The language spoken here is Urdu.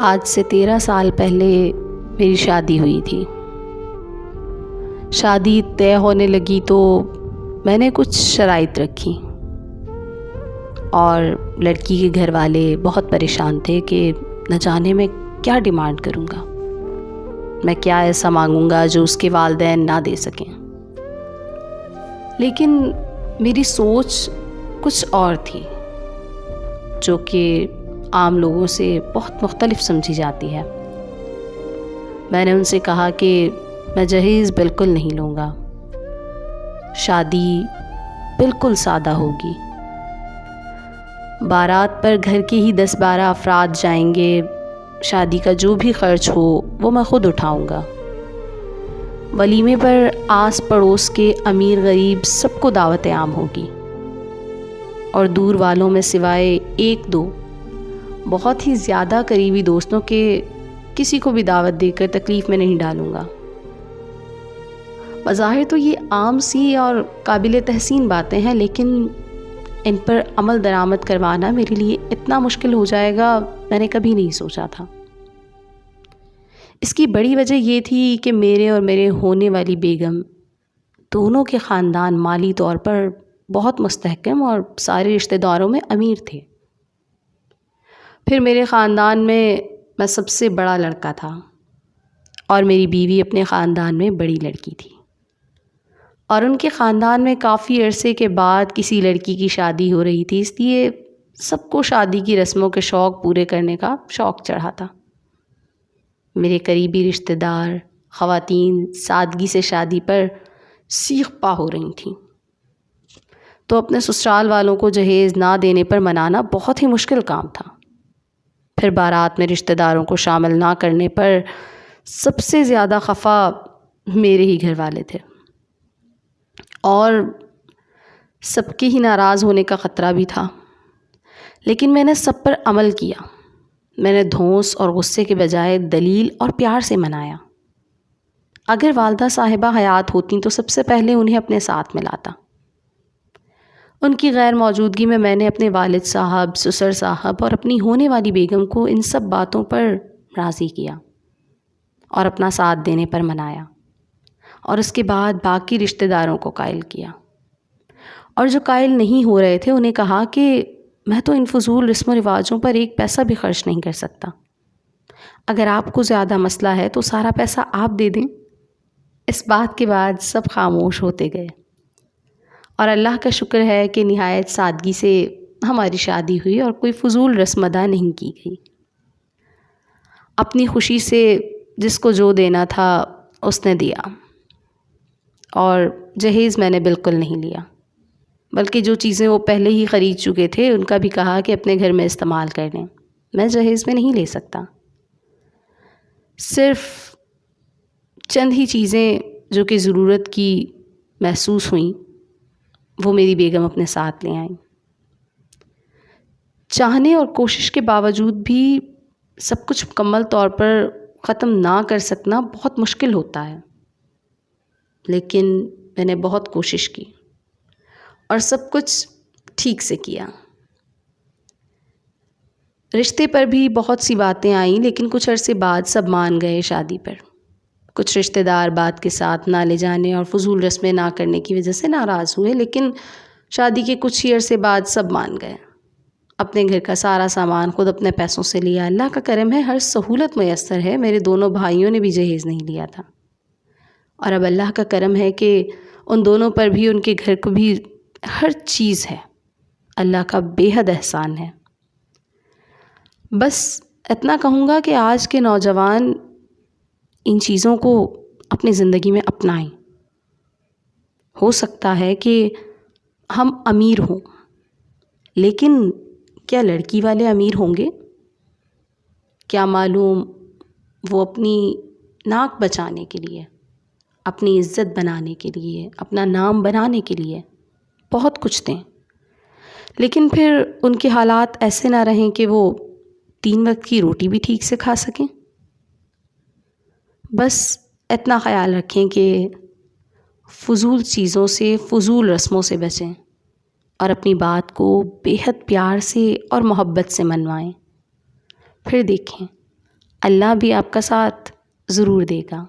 آج سے 13 سال پہلے میری شادی ہوئی تھی۔ شادی طے ہونے لگی تو میں نے کچھ شرائط رکھی اور لڑکی کے گھر والے بہت پریشان تھے کہ نہ جانے میں کیا ڈیمانڈ کروں گا، میں کیا ایسا مانگوں گا جو اس کے والدین نہ دے سکیں۔ لیکن میری سوچ کچھ اور تھی جو کہ عام لوگوں سے بہت مختلف سمجھی جاتی ہے۔ میں نے ان سے کہا کہ میں جہیز بالکل نہیں لوں گا، شادی بالکل سادہ ہوگی، بارات پر گھر کے ہی 10-12 افراد جائیں گے، شادی کا جو بھی خرچ ہو وہ میں خود اٹھاؤں گا۔ ولیمے پر آس پڑوس کے امیر غریب سب کو دعوت عام ہوگی، اور دور والوں میں سوائے 1-2 بہت ہی زیادہ قریبی دوستوں کے کسی کو بھی دعوت دے کر تکلیف میں نہیں ڈالوں گا۔ بظاہر تو یہ عام سی اور قابل تحسین باتیں ہیں، لیکن ان پر عمل درآمد کروانا میرے لیے اتنا مشکل ہو جائے گا میں نے کبھی نہیں سوچا تھا۔ اس کی بڑی وجہ یہ تھی کہ میرے اور میرے ہونے والی بیگم دونوں کے خاندان مالی طور پر بہت مستحکم اور سارے رشتہ داروں میں امیر تھے۔ پھر میرے خاندان میں سب سے بڑا لڑکا تھا اور میری بیوی اپنے خاندان میں بڑی لڑکی تھی، اور ان کے خاندان میں کافی عرصے کے بعد کسی لڑکی کی شادی ہو رہی تھی، اس لیے سب کو شادی کی رسموں کے شوق پورے کرنے کا شوق چڑھا تھا۔ میرے قریبی رشتہ دار خواتین سادگی سے شادی پر سیخ پا ہو رہی تھیں، تو اپنے سسرال والوں کو جہیز نہ دینے پر منانا بہت ہی مشکل کام تھا۔ پھر بارات میں رشتہ داروں کو شامل نہ کرنے پر سب سے زیادہ خفا میرے ہی گھر والے تھے، اور سب کے ہی ناراض ہونے کا خطرہ بھی تھا، لیکن میں نے سب پر عمل کیا۔ میں نے دھونس اور غصے کے بجائے دلیل اور پیار سے منایا۔ اگر والدہ صاحبہ حیات ہوتیں تو سب سے پہلے انہیں اپنے ساتھ ملاتا۔ ان کی غیر موجودگی میں نے اپنے والد صاحب، سسر صاحب اور اپنی ہونے والی بیگم کو ان سب باتوں پر راضی کیا اور اپنا ساتھ دینے پر منایا، اور اس کے بعد باقی رشتہ داروں کو قائل کیا، اور جو قائل نہیں ہو رہے تھے انہیں کہا کہ میں تو ان فضول رسم و رواجوں پر 1 پیسہ بھی خرچ نہیں کر سکتا، اگر آپ کو زیادہ مسئلہ ہے تو سارا پیسہ آپ دے دیں۔ اس بات کے بعد سب خاموش ہوتے گئے، اور اللہ کا شکر ہے کہ نہایت سادگی سے ہماری شادی ہوئی اور کوئی فضول رسم ادا نہیں کی گئی۔ اپنی خوشی سے جس کو جو دینا تھا اس نے دیا، اور جہیز میں نے بالکل نہیں لیا، بلکہ جو چیزیں وہ پہلے ہی خرید چکے تھے ان کا بھی کہا کہ اپنے گھر میں استعمال کر لیں، میں جہیز میں نہیں لے سکتا۔ صرف چند ہی چیزیں جو کہ ضرورت کی محسوس ہوئیں وہ میری بیگم اپنے ساتھ لے آئیں۔ چاہنے اور کوشش کے باوجود بھی سب کچھ مکمل طور پر ختم نہ کر سکنا بہت مشکل ہوتا ہے، لیکن میں نے بہت کوشش کی اور سب کچھ ٹھیک سے کیا۔ رشتے پر بھی بہت سی باتیں آئیں، لیکن کچھ عرصے بعد سب مان گئے شادی پر۔ کچھ رشتہ دار بات کے ساتھ نہ لے جانے اور فضول رسمیں نہ کرنے کی وجہ سے ناراض ہوئے، لیکن شادی کے کچھ ہی عرصے بعد سب مان گئے۔ اپنے گھر کا سارا سامان خود اپنے پیسوں سے لیا۔ اللہ کا کرم ہے، ہر سہولت میسر ہے۔ میرے دونوں بھائیوں نے بھی جہیز نہیں لیا تھا، اور اب اللہ کا کرم ہے کہ ان دونوں پر بھی ان کے گھر کو بھی ہر چیز ہے۔ اللہ کا بے حد احسان ہے۔ بس اتنا کہوں گا کہ آج کے نوجوان ان چیزوں کو اپنی زندگی میں اپنائیں۔ ہو سکتا ہے کہ ہم امیر ہوں، لیکن کیا لڑکی والے امیر ہوں گے؟ کیا معلوم وہ اپنی ناک بچانے کے لیے، اپنی عزت بنانے کے لیے، اپنا نام بنانے کے لیے بہت کچھ دیں، لیکن پھر ان کے حالات ایسے نہ رہیں کہ وہ 3 وقت کی روٹی بھی ٹھیک سے کھا سکیں۔ بس اتنا خیال رکھیں کہ فضول چیزوں سے، فضول رسموں سے بچیں، اور اپنی بات کو بے حد پیار سے اور محبت سے منوائیں۔ پھر دیکھیں اللہ بھی آپ کا ساتھ ضرور دے گا۔